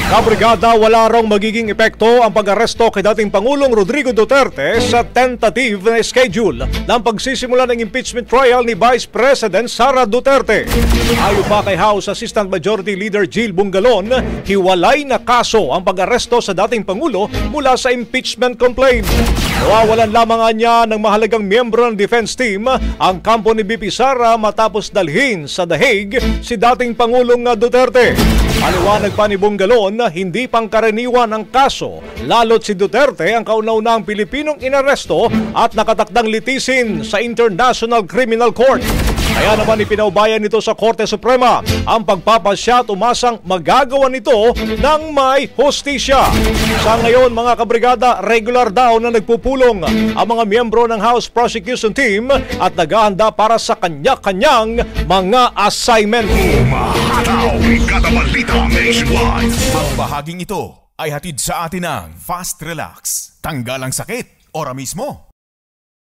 Kabrigada, wala raw magiging epekto ang pag-aresto kay dating Pangulong Rodrigo Duterte sa tentative na schedule ng pagsisimula ng impeachment trial ni Vice President Sara Duterte. Ayon pa kay House Assistant Majority Leader Jill Bungalon, hiwalay na kaso ang pag-aresto sa dating Pangulo mula sa impeachment complaint. Nawawalan lamang niya ng mahalagang miyembro ng defense team ang kampo ni BP Sara matapos dalhin sa The Hague si dating Pangulong Duterte. Paliwanag pa ni Bungalon na hindi pangkaraniwan ang kaso, lalo't si Duterte ang kauna-unahang Pilipinong inaresto at nakatakdang litisin sa International Criminal Court. Kaya naman ipinaubayan nito sa Korte Suprema ang pagpapasya at umasang magagawa nito ng may hustisya. Sa ngayon mga kabrigada, regular daw na nagpupulong ang mga miyembro ng House Prosecution Team at naghahanda para sa kanya-kanyang mga assignment. Ang bahaging ito ay hatid sa atin ng Fast Relax. Tanggal ang sakit, ora mismo.